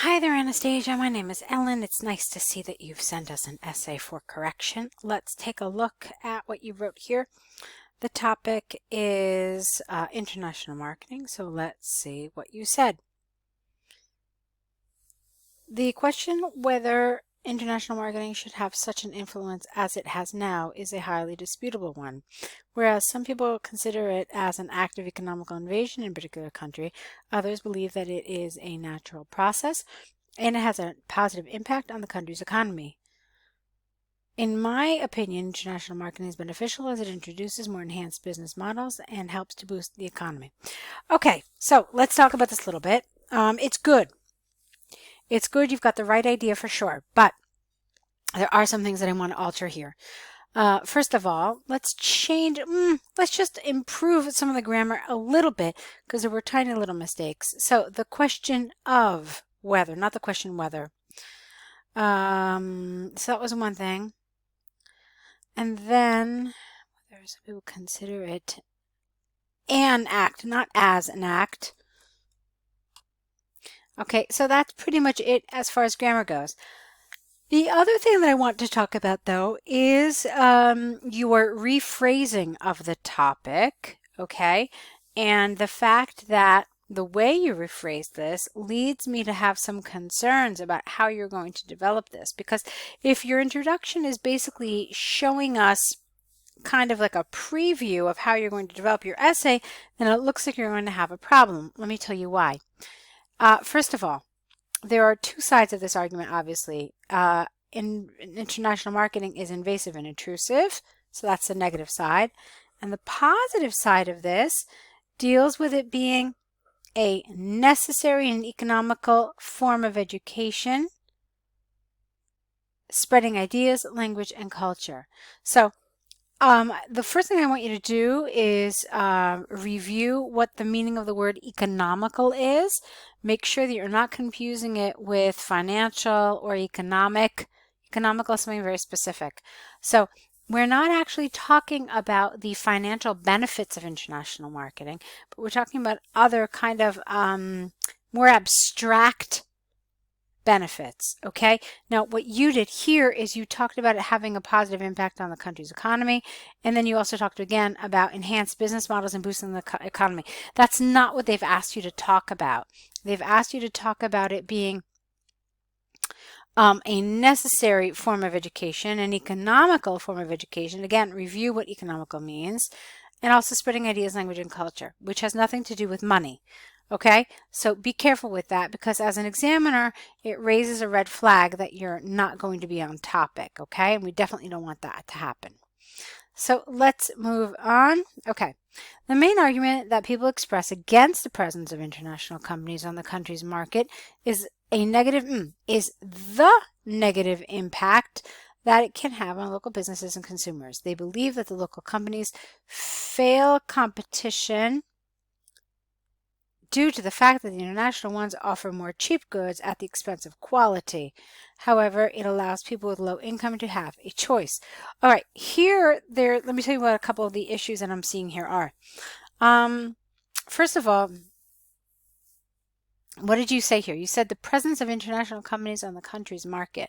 Hi there, Anastasia. My name is Ellen. It's nice to see that you've sent us an essay for correction. Let's take a look at what you wrote here. The topic is international marketing, so let's see what you said. The question whether international marketing should have such an influence as it has now is a highly disputable one. Whereas some people consider it as an act of economical invasion in a particular country, others believe that it is a natural process and it has a positive impact on the country's economy. In my opinion, international marketing is beneficial as it introduces more enhanced business models and helps to boost the economy. Okay, so let's talk about this a little bit. It's good. It's good. You've got the right idea for sure, but there are some things that I want to alter here. First of all, let's just improve some of the grammar a little bit because there were tiny little mistakes. So the question of whether, not the question whether. So that was one thing. And then some people consider it an act, not as an act. Okay, so that's pretty much it as far as grammar goes. The other thing that I want to talk about, though, is your rephrasing of the topic, okay? And the fact that the way you rephrase this leads me to have some concerns about how you're going to develop this. Because if your introduction is basically showing us kind of like a preview of how you're going to develop your essay, then it looks like you're going to have a problem. Let me tell you why. First of all, there are two sides of this argument, obviously. International marketing is invasive and intrusive, so that's the negative side. And the positive side of this deals with it being a necessary and economical form of education, spreading ideas, language, and culture. So the first thing I want you to do is review what the meaning of the word economical is. Make sure that you're not confusing it with financial or economic. Economical is something very specific. So we're not actually talking about the financial benefits of international marketing, but we're talking about other kind of more abstract benefits. Okay, now what you did here is you talked about it having a positive impact on the country's economy, and then you also talked again about enhanced business models and boosting the economy. That's not what they've asked you to talk about. They've asked you to talk about it being a necessary form of education, an economical form of education. Again, review what economical means, and also spreading ideas, language, and culture, which has nothing to do with money. Okay, so be careful with that because as an examiner, it raises a red flag that you're not going to be on topic. Okay, and we definitely don't want that to happen. So let's move on. Okay, the main argument that people express against the presence of international companies on the country's market is the negative impact that it can have on local businesses and consumers. They believe that the local companies fail competition due to the fact that the international ones offer more cheap goods at the expense of quality. However, it allows people with low income to have a choice. All right, let me tell you what a couple of the issues that I'm seeing here are. First of all, what did you say here? You said the presence of international companies on the country's market.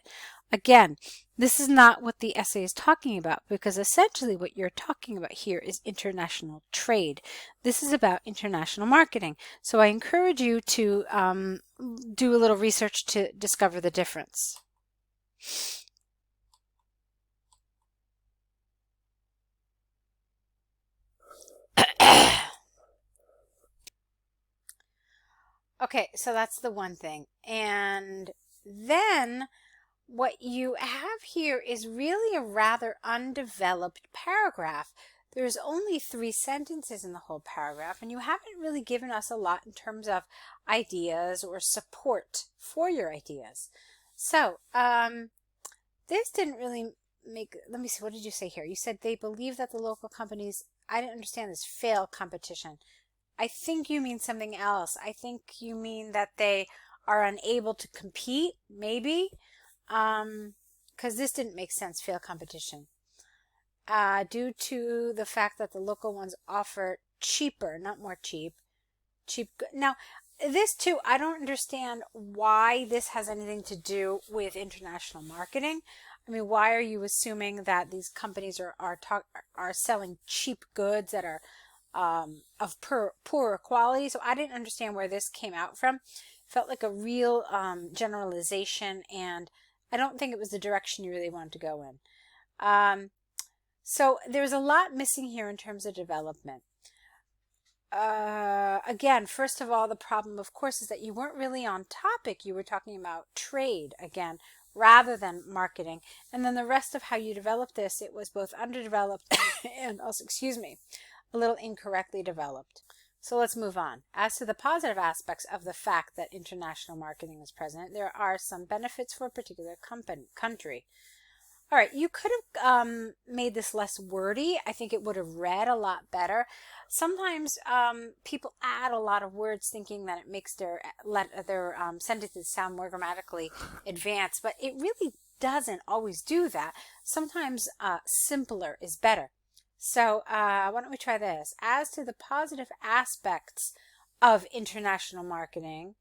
Again, this is not what the essay is talking about because essentially what you're talking about here is international trade. This is about international marketing. So I encourage you to do a little research to discover the difference. Okay, so that's the one thing. And then what you have here is really a rather undeveloped paragraph. There's only 3 sentences in the whole paragraph, and you haven't really given us a lot in terms of ideas or support for your ideas. So, this didn't really make, let me see, what did you say here? You said they believe that the local companies, I didn't understand this, fail competition. I think you mean something else. I think you mean that they are unable to compete, maybe, because this didn't make sense, fail competition. Due to the fact that the local ones offer cheaper, not more cheap. Now, this too, I don't understand why this has anything to do with international marketing. I mean, why are you assuming that these companies are selling cheap goods that are of poorer quality? So I didn't understand where this came out from. It felt like a real generalization, and I don't think it was the direction you really wanted to go in. So there's a lot missing here in terms of development. Again, first of all, the problem, of course, is that you weren't really on topic. You were talking about trade again, rather than marketing. And then the rest of how you developed this, it was both underdeveloped and also, excuse me, a little incorrectly developed. So let's move on. As to the positive aspects of the fact that international marketing is present, there are some benefits for a particular country. All right, you could have made this less wordy. I think it would have read a lot better. Sometimes people add a lot of words thinking that it makes their sentences sound more grammatically advanced, but it really doesn't always do that. Sometimes simpler is better. So why don't we try this? As to the positive aspects of international marketing,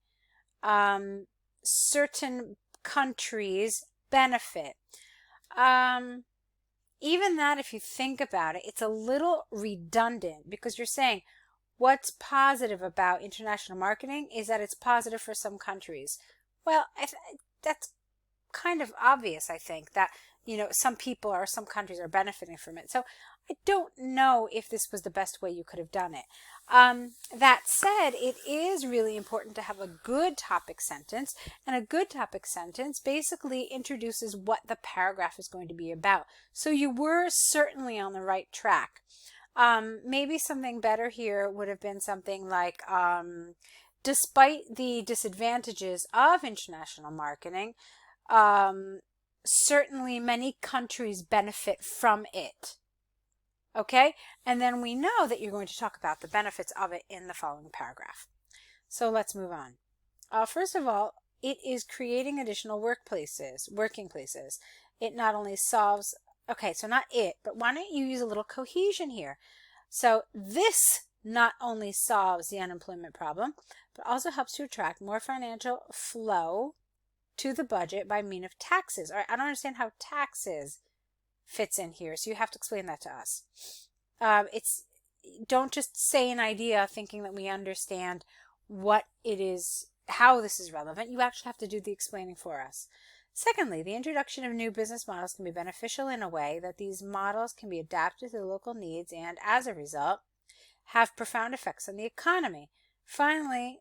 certain countries benefit. Even that, if you think about it, it's a little redundant because you're saying what's positive about international marketing is that it's positive for some countries. Well, that's kind of obvious, I think, that, some people or some countries are benefiting from it. So I don't know if this was the best way you could have done it. That said, it is really important to have a good topic sentence, and a good topic sentence basically introduces what the paragraph is going to be about. So you were certainly on the right track. Maybe something better here would have been something like, despite the disadvantages of international marketing, certainly many countries benefit from it. Okay, and then we know that you're going to talk about the benefits of it in the following paragraph. So let's move on. First of all, it is creating additional working places. It not only solves, okay, so not it, but why don't you use a little cohesion here? So this not only solves the unemployment problem, but also helps to attract more financial flow to the budget by means of taxes. All right, I don't understand how taxes fits in here, so you have to explain that to us. Don't just say an idea thinking that we understand what it is, how this is relevant. You actually have to do the explaining for us. Secondly, the introduction of new business models can be beneficial in a way that these models can be adapted to the local needs and, as a result, have profound effects on the economy. Finally,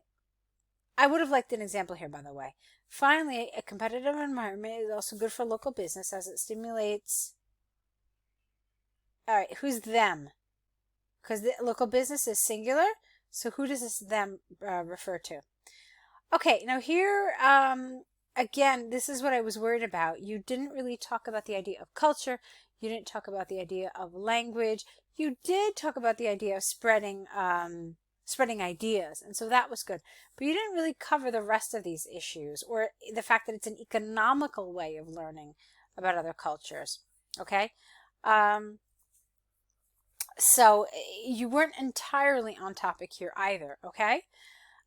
I would have liked an example here, by the way. Finally, a competitive environment is also good for local business as it stimulates. All right, who's them? Because the local business is singular, so who does this them refer to? Okay, now here, again, this is what I was worried about. You didn't really talk about the idea of culture. You didn't talk about the idea of language. You did talk about the idea of spreading ideas, and so that was good. But you didn't really cover the rest of these issues, or the fact that it's an economical way of learning about other cultures. Okay? So you weren't entirely on topic here either, okay?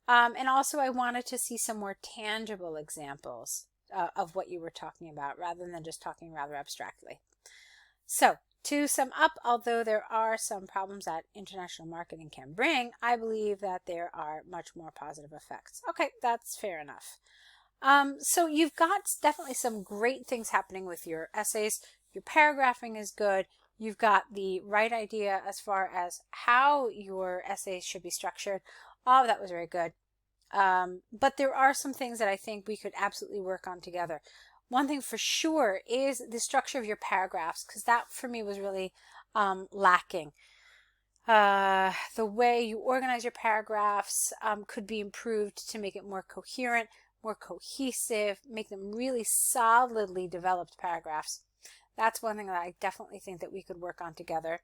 And also I wanted to see some more tangible examples of what you were talking about rather than just talking rather abstractly. So to sum up, although there are some problems that international marketing can bring, I believe that there are much more positive effects. Okay, that's fair enough. So you've got definitely some great things happening with your essays. Your paragraphing is good. You've got the right idea as far as how your essays should be structured. All of that was very good. But there are some things that I think we could absolutely work on together. One thing for sure is the structure of your paragraphs, because that for me was really lacking. The way you organize your paragraphs could be improved to make it more coherent, more cohesive, make them really solidly developed paragraphs. That's one thing that I definitely think that we could work on together.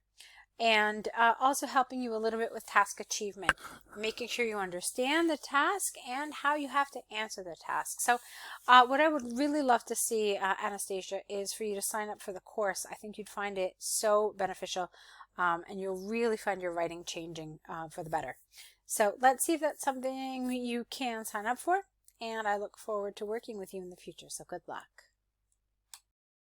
And also helping you a little bit with task achievement, making sure you understand the task and how you have to answer the task. So what I would really love to see, Anastasia, is for you to sign up for the course. I think you'd find it so beneficial, and you'll really find your writing changing for the better. So let's see if that's something you can sign up for. And I look forward to working with you in the future. So good luck.